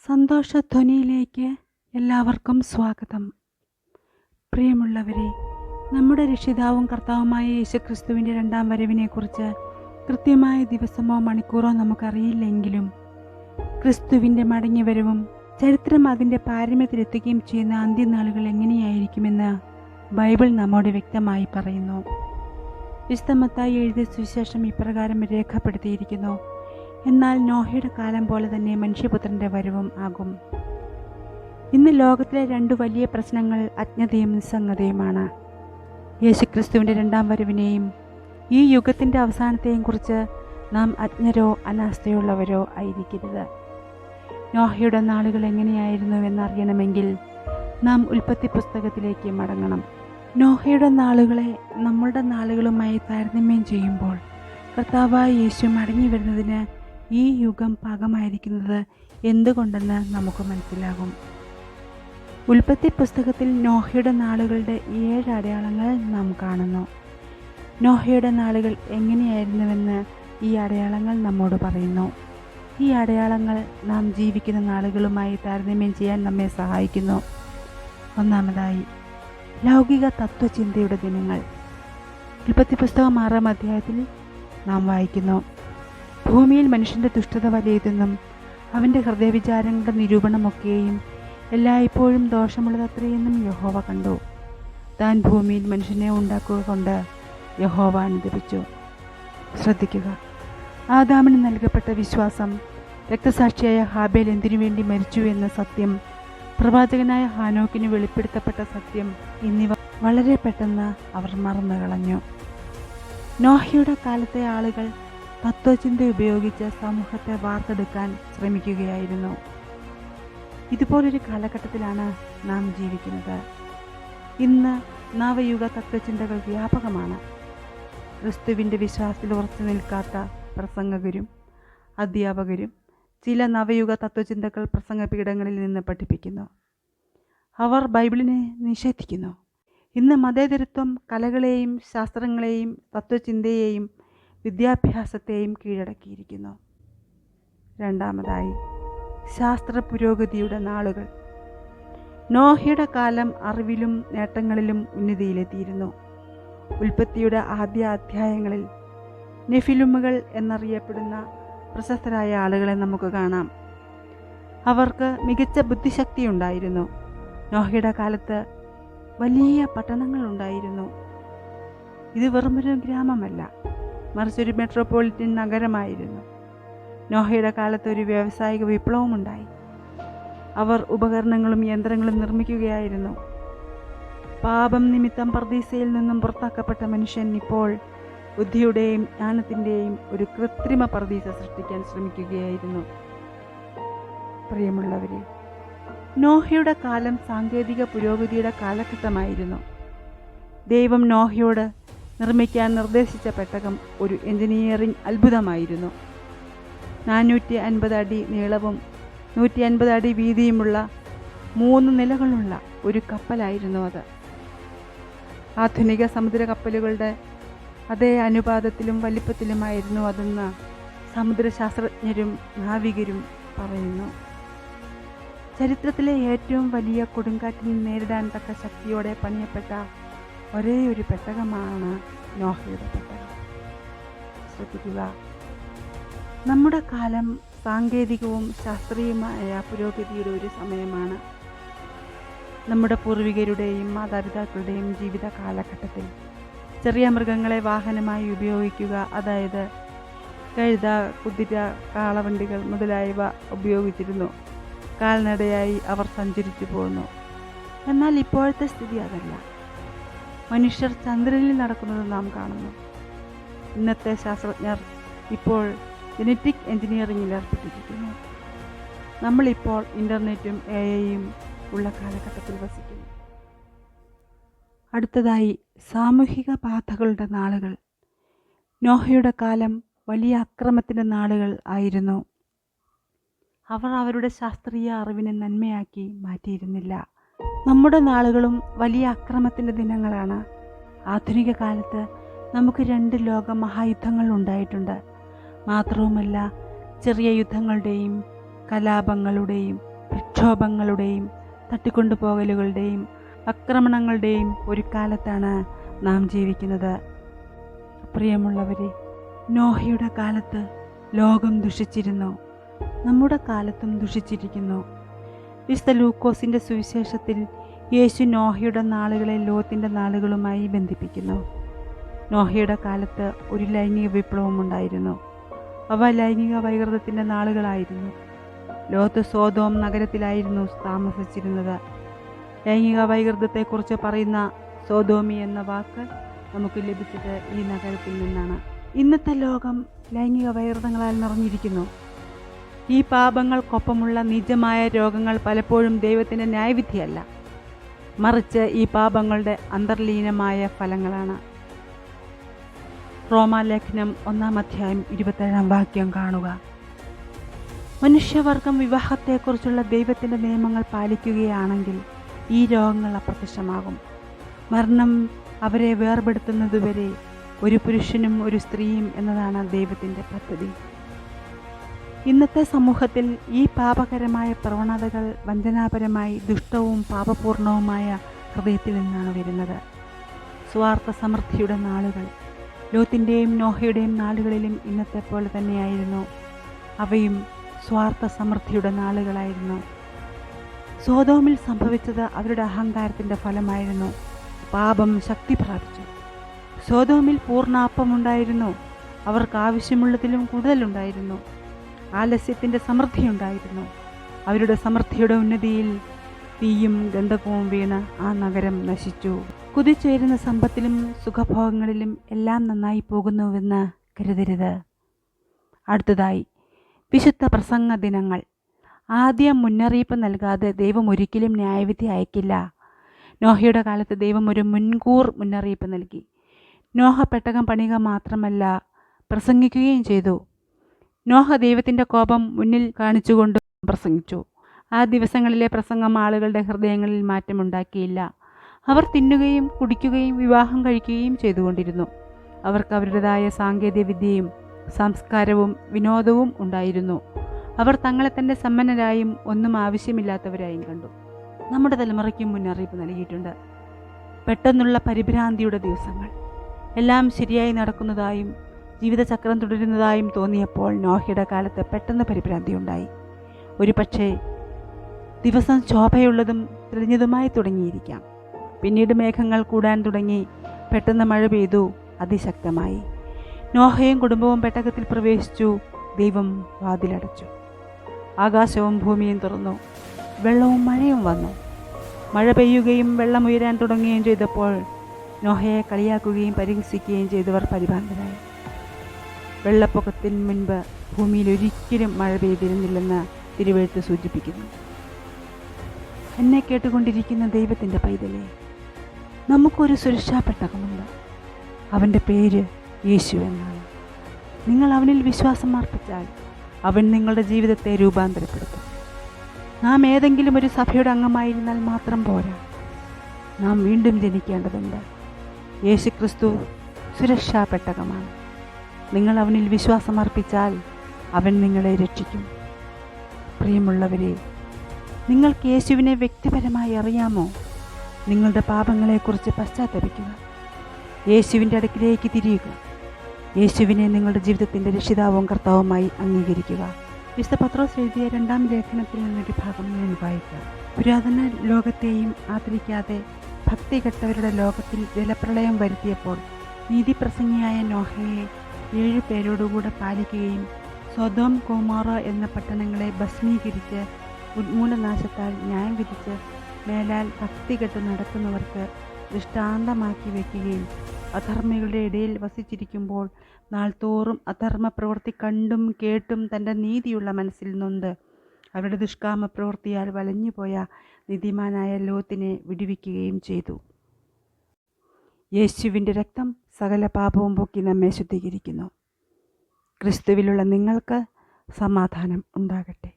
സന്തോഷധ്വനിയിലേക്ക് എല്ലാവർക്കും സ്വാഗതം. പ്രിയമുള്ളവരെ, നമ്മുടെ രക്ഷിതാവും കർത്താവുമായ യേശുക്രിസ്തുവിൻ്റെ രണ്ടാം വരവിനെക്കുറിച്ച് കൃത്യമായ ദിവസമോ മണിക്കൂറോ നമുക്കറിയില്ലെങ്കിലും ക്രിസ്തുവിൻ്റെ മടങ്ങിവരവും ചരിത്രം അതിൻ്റെ പാരമ്യത്തിലെത്തുകയും ചെയ്യുന്ന അന്ത്യനാളുകൾ എങ്ങനെയായിരിക്കുമെന്ന് ബൈബിൾ നമ്മോട് വ്യക്തമായി പറയുന്നു. വിശുദ്ധ മത്തായി എഴുതിയ സുവിശേഷം ഇപ്രകാരം രേഖപ്പെടുത്തിയിരിക്കുന്നു: എന്നാൽ നോഹയുടെ കാലം പോലെ തന്നെ മനുഷ്യപുത്രൻ്റെ വരവും ആകും. ഇന്ന് ലോകത്തിലെ രണ്ട് വലിയ പ്രശ്നങ്ങൾ അജ്ഞതയും നിസ്സംഗതയുമാണ്. യേശുക്രിസ്തുവിൻ്റെ രണ്ടാം വരവിനെയും ഈ യുഗത്തിൻ്റെ അവസാനത്തെയും കുറിച്ച് നാം അജ്ഞരോ അനാസ്ഥയുള്ളവരോ ആയിരിക്കരുത്. നോഹയുടെ നാളുകൾ എങ്ങനെയായിരുന്നുവെന്നറിയണമെങ്കിൽ നാം ഉൽപ്പത്തി പുസ്തകത്തിലേക്ക് മടങ്ങണം. നോഹയുടെ നാളുകളെ നമ്മളുടെ നാളുകളുമായി താരതമ്യം ചെയ്യുമ്പോൾ കർത്താവായ യേശു മടങ്ങി വരുന്നതിന് ഈ യുഗം പാകമായിരിക്കുന്നത് എന്തുകൊണ്ടെന്ന് നമുക്ക് മനസ്സിലാകും. ഉൽപ്പത്തി പുസ്തകത്തിൽ നോഹയുടെ നാളുകളുടെ 7 അടയാളങ്ങൾ നാം കാണുന്നു. നോഹയുടെ നാളുകൾ എങ്ങനെയായിരുന്നുവെന്ന് ഈ അടയാളങ്ങൾ നമ്മോട് പറയുന്നു. ഈ അടയാളങ്ങൾ നാം ജീവിക്കുന്ന നാളുകളുമായി താരതമ്യം ചെയ്യാൻ നമ്മെ സഹായിക്കുന്നു. ഒന്നാമതായി, ലൗകിക തത്വചിന്തയുടെ ദിനങ്ങൾ. ഉൽപ്പത്തി പുസ്തകം 6-ാം അധ്യായത്തിൽ നാം വായിക്കുന്നു: ഭൂമിയിൽ മനുഷ്യൻ്റെ ദുഷ്ടത വലിയതെന്നും അവൻ്റെ ഹൃദയവിചാരങ്ങളുടെ നിരൂപണമൊക്കെയും എല്ലായ്പ്പോഴും ദോഷമുള്ളതത്രയെന്നും യഹോവ കണ്ടു. താൻ ഭൂമിയിൽ മനുഷ്യനെ ഉണ്ടാക്കുക കൊണ്ട് യഹോവ അനുദപിച്ചു. ശ്രദ്ധിക്കുക, ആദാമിന് നൽകപ്പെട്ട വിശ്വാസം, രക്തസാക്ഷിയായ ഹാബേൽ എന്തിനു വേണ്ടി മരിച്ചു എന്ന സത്യം, പ്രവാചകനായ ഹാനോക്കിന് വെളിപ്പെടുത്തപ്പെട്ട സത്യം എന്നിവ വളരെ പെട്ടെന്ന് അവർ മറന്നു കളഞ്ഞു. നോഹയുടെ കാലത്തെ ആളുകൾ തത്വചിന്ത ഉപയോഗിച്ച് സമൂഹത്തെ വാർത്തെടുക്കാൻ ശ്രമിക്കുകയായിരുന്നു. ഇതുപോലൊരു കാലഘട്ടത്തിലാണ് നാം ജീവിക്കുന്നത്. ഇന്ന് നവയുഗ തത്വചിന്തകൾ വ്യാപകമാണ്. ക്രിസ്തുവിൻ്റെ വിശ്വാസത്തിൽ ഉറച്ചു നിൽക്കാത്ത പ്രസംഗകരും അധ്യാപകരും ചില നവയുഗ തത്വചിന്തകൾ പ്രസംഗപീഠങ്ങളിൽ നിന്ന് പഠിപ്പിക്കുന്നു. അവർ ബൈബിളിനെ നിഷേധിക്കുന്നു. ഇന്ന് മതേതരത്വം കലകളെയും ശാസ്ത്രങ്ങളെയും തത്വചിന്തയെയും വിദ്യാഭ്യാസത്തെയും കീഴടക്കിയിരിക്കുന്നു. രണ്ടാമതായി, ശാസ്ത്ര പുരോഗതിയുടെ നാളുകൾ. നോഹയുടെ കാലം അറിവിലും നേട്ടങ്ങളിലും ഉന്നതിയിലെത്തിയിരുന്നു. ഉൽപ്പത്തിയുടെ ആദ്യ അധ്യായങ്ങളിൽ നെഫിലുമുകൾ എന്നറിയപ്പെടുന്ന പ്രശസ്തരായ ആളുകളെ നമുക്ക് കാണാം. അവർക്ക് മികച്ച ബുദ്ധിശക്തി ഉണ്ടായിരുന്നു. നോഹയുടെ കാലത്ത് വലിയ പട്ടണങ്ങളുണ്ടായിരുന്നു. ഇത് വെറുമൊരു ഗ്രാമമല്ല, മറിച്ചൊരു മെട്രോപൊളിറ്റൻ നഗരമായിരുന്നു. നോഹയുടെ കാലത്ത് ഒരു വ്യാവസായിക വിപ്ലവം ഉണ്ടായി. അവർ ഉപകരണങ്ങളും യന്ത്രങ്ങളും നിർമ്മിക്കുകയായിരുന്നു. പാപം നിമിത്തം പർദീസയിൽ നിന്നും പുറത്താക്കപ്പെട്ട മനുഷ്യൻ ഇപ്പോൾ ബുദ്ധിയുടെയും ജ്ഞാനത്തിൻ്റെയും ഒരു കൃത്രിമ പർദീസ സൃഷ്ടിക്കാൻ ശ്രമിക്കുകയായിരുന്നു. പ്രിയമുള്ളവരെ, നോഹയുടെ കാലം സാങ്കേതിക പുരോഗതിയുടെ കാലഘട്ടമായിരുന്നു. ദൈവം നോഹയോട് നിർമ്മിക്കാൻ നിർദ്ദേശിച്ച പെട്ടകം ഒരു എഞ്ചിനീയറിംഗ് അത്ഭുതമായിരുന്നു. 450 അടി നീളവും 150 അടി വീതിയുമുള്ള 3 നിലകളുള്ള ഒരു കപ്പലായിരുന്നു അത്. ആധുനിക സമുദ്ര കപ്പലുകളുടെ അതേ അനുപാതത്തിലും വലിപ്പത്തിലുമായിരുന്നു അതെന്ന് സമുദ്രശാസ്ത്രജ്ഞരും നാവികരും പറയുന്നു. ചരിത്രത്തിലെ ഏറ്റവും വലിയ കൊടുങ്കാറ്റിനെ നേരിടാൻ തക്ക ശക്തിയോടെ പണിയപ്പെട്ട ഒരേ ഒരു പെട്ടകമാണ് നോഹയുടെ പെട്ടകം. ശ്രദ്ധിക്കുക, നമ്മുടെ കാലം സാങ്കേതികവും ശാസ്ത്രീയമായ പുരോഗതിയുടെ ഒരു സമയമാണ്. നമ്മുടെ പൂർവികരുടെയും മാതാപിതാക്കളുടെയും ജീവിത കാലഘട്ടത്തിൽ ചെറിയ മൃഗങ്ങളെ വാഹനമായി ഉപയോഗിക്കുക, അതായത് കഴുത, കുതിര, കാളവണ്ടികൾ മുതലായവ ഉപയോഗിച്ചിരുന്നു. കാൽനടയായി അവർ സഞ്ചരിച്ചു പോന്നു. എന്നാൽ ഇപ്പോഴത്തെ സ്ഥിതി അതല്ല. മനുഷ്യർ ചന്ദ്രനിൽ നടക്കുന്നത് നാം കാണുന്നു. ഇന്നത്തെ ശാസ്ത്രജ്ഞർ ഇപ്പോൾ ജനറ്റിക് എഞ്ചിനീയറിംഗിൽ ഏർപ്പെട്ടിരിക്കുന്നു. നമ്മളിപ്പോൾ ഇൻ്റർനെറ്റും AI-യും ഉള്ള കാലഘട്ടത്തിൽ വസിക്കുന്നു. അടുത്തതായി, സാമൂഹിക ബാധകളുടെ നാളുകൾ. നോഹയുടെ കാലം വലിയ അക്രമത്തിൻ്റെ നാളുകൾ ആയിരുന്നു. അവർ അവരുടെ ശാസ്ത്രീയ അറിവിനെ നന്മയാക്കി മാറ്റിയിരുന്നില്ല. നമ്മുടെ നാളുകളും വലിയ അക്രമത്തിൻ്റെ ദിനങ്ങളാണ്. ആധുനിക കാലത്ത് നമുക്ക് 2 ലോക മഹായുദ്ധങ്ങൾ ഉണ്ടായിട്ടുണ്ട്. മാത്രവുമല്ല, ചെറിയ യുദ്ധങ്ങളുടെയും കലാപങ്ങളുടെയും പ്രക്ഷോഭങ്ങളുടെയും തട്ടിക്കൊണ്ടുപോകലുകളുടെയും ആക്രമണങ്ങളുടെയും ഒരു കാലത്താണ് നാം ജീവിക്കുന്നത്. പ്രിയമുള്ളവരെ, നോഹയുടെ കാലത്ത് ലോകം ദുഷിച്ചിരുന്നു. നമ്മുടെ കാലത്തും ദുഷിച്ചിരിക്കുന്നു. വിശുദ്ധ ലൂക്കോസിൻ്റെ സുവിശേഷത്തിൽ യേശു നോഹയുടെ നാളുകളെ ലോത്തിൻ്റെ നാളുകളുമായി ബന്ധിപ്പിക്കുന്നു. നോഹയുടെ കാലത്ത് ഒരു ലൈംഗിക വിപ്ലവം ഉണ്ടായിരുന്നു. അവ ലൈംഗിക വൈകൃതത്തിൻ്റെ നാളുകളായിരുന്നു. ലോത്ത് സോദോം നഗരത്തിലായിരുന്നു താമസിച്ചിരുന്നത്. ലൈംഗിക വൈകൃതത്തെക്കുറിച്ച് പറയുന്ന സോദോമി എന്ന വാക്ക് നമുക്ക് ലഭിച്ചത് ഈ നഗരത്തിൽ നിന്നാണ്. ഇന്നത്തെ ലോകം ലൈംഗിക വൈകൃതങ്ങളാൽ നിറഞ്ഞിരിക്കുന്നു. ഈ പാപങ്ങൾക്കൊപ്പമുള്ള നിജമായ രോഗങ്ങൾ പലപ്പോഴും ദൈവത്തിൻ്റെ ന്യായവിധിയല്ല, മറിച്ച് ഈ പാപങ്ങളുടെ അന്തർലീനമായ ഫലങ്ങളാണ്. റോമാലേഖനം 1:27 കാണുക. മനുഷ്യവർഗം വിവാഹത്തെക്കുറിച്ചുള്ള ദൈവത്തിൻ്റെ നിയമങ്ങൾ പാലിക്കുകയാണെങ്കിൽ ഈ രോഗങ്ങൾ അപ്രത്യക്ഷമാകും. മരണം അവരെ വേർപെടുത്തുന്നതുവരെ ഒരു പുരുഷനും ഒരു സ്ത്രീയും എന്നതാണ് ദൈവത്തിൻ്റെ പദ്ധതി. ഇന്നത്തെ സമൂഹത്തിൽ ഈ പാപകരമായ പ്രവണതകൾ വഞ്ചനാപരമായി ദുഷ്ടവും പാപപൂർണവുമായ ഹൃദയത്തിൽ നിന്നാണ് വരുന്നത്. സ്വാർത്ഥ സമൃദ്ധിയുടെ നാളുകൾ ലോത്തിൻ്റെയും നോഹയുടെയും നാളുകളിലും ഇന്നത്തെ പോലെ തന്നെയായിരുന്നു. അവയും സ്വാർത്ഥ സമൃദ്ധിയുടെ നാളുകളായിരുന്നു. സോദോമിൽ സംഭവിച്ചത് അവരുടെ അഹങ്കാരത്തിൻ്റെ ഫലമായിരുന്നു. പാപം ശക്തി പ്രാപിച്ചു. സോദോമിൽ പൂർണ്ണാപ്പമുണ്ടായിരുന്നു. അവർക്ക് ആവശ്യമുള്ളതിലും കൂടുതലുണ്ടായിരുന്നു. ആലസ്യത്തിൻ്റെ സമൃദ്ധിയുണ്ടായിരുന്നു. അവരുടെ സമൃദ്ധിയുടെ ഉന്നതിയിൽ തീയും ഗന്ധകവും വീണ് ആ നഗരം നശിച്ചു. കുതിച്ചുയരുന്ന സമ്പത്തിലും സുഖഭോഗങ്ങളിലും എല്ലാം നന്നായി പോകുന്നുവെന്ന് കരുതരുത്. അടുത്തതായി വിശുദ്ധ പ്രസംഗ ദിനങ്ങൾ. ആദ്യം മുന്നറിയിപ്പ് നൽകാതെ ദൈവം ഒരിക്കലും ന്യായവിധി അയക്കില്ല. നോഹയുടെ കാലത്ത് ദൈവം ഒരു മുൻകൂർ മുന്നറിയിപ്പ് നൽകി. നോഹ പെട്ടകം പണിയുക മാത്രമല്ല, പ്രസംഗിക്കുകയും ചെയ്തു. നോഹ ദൈവത്തിൻ്റെ കോപം മുന്നിൽ കാണിച്ചുകൊണ്ട് പ്രസംഗിച്ചു. ആ ദിവസങ്ങളിലെ പ്രസംഗം ആളുകളുടെ ഹൃദയങ്ങളിൽ മാറ്റമുണ്ടാക്കിയില്ല. അവർ തിന്നുകയും കുടിക്കുകയും വിവാഹം കഴിക്കുകയും ചെയ്തുകൊണ്ടിരുന്നു. അവർക്ക് അവരുടേതായ സാങ്കേതിക വിദ്യയും സംസ്കാരവും വിനോദവും ഉണ്ടായിരുന്നു. അവർ തങ്ങളെ തന്നെ സമ്പന്നരായും ഒന്നും ആവശ്യമില്ലാത്തവരായും കണ്ടു. നമ്മുടെ തലമുറയ്ക്കും മുന്നറിയിപ്പ് നൽകിയിട്ടുണ്ട്. പെട്ടെന്നുള്ള പരിഭ്രാന്തിയുടെ ദിവസങ്ങൾ. എല്ലാം ശരിയായി നടക്കുന്നതായും ജീവിതചക്രം തുടരുന്നതായും തോന്നിയപ്പോൾ നോഹയുടെ കാലത്ത് പെട്ടെന്ന് പരിഭ്രാന്തി ഉണ്ടായി. ഒരു പക്ഷേ ദിവസം ശോഭയുള്ളതും തെളിഞ്ഞതുമായി തുടങ്ങിയിരിക്കാം. പിന്നീട് മേഘങ്ങൾ കൂടാൻ തുടങ്ങി. പെട്ടെന്ന് മഴ പെയ്തു, അതിശക്തമായി. നോഹയും കുടുംബവും പെട്ടകത്തിൽ പ്രവേശിച്ചു. ദൈവം വാതിലടച്ചു. ആകാശവും ഭൂമിയും തുറന്നു. വെള്ളവും മഴയും വന്നു. മഴ പെയ്യുകയും വെള്ളം ഉയരാൻ തുടങ്ങുകയും ചെയ്തപ്പോൾ നോഹയെ കളിയാക്കുകയും പരിഹസിക്കുകയും ചെയ്തവർ പരിഭ്രാന്തരായി. വെള്ളപ്പൊക്കത്തിന് മുൻപ് ഭൂമിയിൽ ഒരിക്കലും മഴ പെയ്തിരുന്നില്ലെന്ന് തിരുവെഴുത്ത് സൂചിപ്പിക്കുന്നു. എന്നെ കേട്ടുകൊണ്ടിരിക്കുന്ന ദൈവത്തിൻ്റെ പൈതലേ, നമുക്കൊരു സുരക്ഷാപ്പെട്ടകമുണ്ട്. അവൻ്റെ പേര് യേശു എന്നാണ്. നിങ്ങൾ അവനിൽ വിശ്വാസം അർപ്പിച്ചാൽ അവൻ നിങ്ങളുടെ ജീവിതത്തെ രൂപാന്തരപ്പെടുത്തും. നാം ഏതെങ്കിലും ഒരു സഭയുടെ അംഗമായിരുന്നാൽ മാത്രം പോരാ, നാം വീണ്ടും ജനിക്കേണ്ടതുണ്ട്. യേശുക്രിസ്തു സുരക്ഷാപ്പെട്ടകമാണ്. നിങ്ങൾ അവനിൽ വിശ്വാസം അർപ്പിച്ചാൽ അവൻ നിങ്ങളെ രക്ഷിക്കും. പ്രിയമുള്ളവരെ, നിങ്ങൾക്ക് യേശുവിനെ വ്യക്തിപരമായി അറിയാമോ? നിങ്ങളുടെ പാപങ്ങളെക്കുറിച്ച് പശ്ചാത്തപിക്കുക. യേശുവിൻ്റെ അടുക്കിലേക്ക് തിരിയുക. യേശുവിനെ നിങ്ങളുടെ ജീവിതത്തിൻ്റെ രക്ഷിതാവും കർത്താവുമായി അംഗീകരിക്കുക. വിശുദ്ധ പത്രോസ് എഴുതിയ 2-ാം ലേഖനത്തിൽ നിന്നൊരു ഭാഗം ഞാൻ വായിക്കാം. പുരാതന ലോകത്തെയും ആദരിക്കാതെ ഭക്തി കെട്ടവരുടെ ലോകത്തിൽ ജലപ്രളയം വരുത്തിയപ്പോൾ നീതിപ്രസംഗിയായ നോഹയെ 7 പേരോടുകൂടെ പാലിക്കുകയും സൊദോം ഗൊമോറ എന്ന പട്ടണങ്ങളെ ഭസ്മീകരിച്ച് ഉന്മൂലനാശത്താൽ ന്യായം വിധിച്ച് മേലാൽ ഭക്തി കെട്ട് നടക്കുന്നവർക്ക് ദൃഷ്ടാന്തമാക്കി വയ്ക്കുകയും അധർമ്മികളുടെ ഇടയിൽ വസിച്ചിരിക്കുമ്പോൾ നാൾതോറും അധർമ്മ പ്രവൃത്തി കണ്ടും കേട്ടും തൻ്റെ നീതിയുള്ള മനസ്സിൽ നൊന്ത് അവരുടെ ദുഷ്കാമ പ്രവൃത്തിയാൽ വലഞ്ഞുപോയ നീതിമാനായ ലോത്തിനെ വിടുവിക്കുകയും ചെയ്തു. യേശുവിൻ്റെ രക്തം സകല പാപവും പോക്കി നമ്മെ ശുദ്ധീകരിക്കുന്നു. ക്രിസ്തുവിലുള്ള നിങ്ങൾക്ക് സമാധാനം ഉണ്ടാകട്ടെ.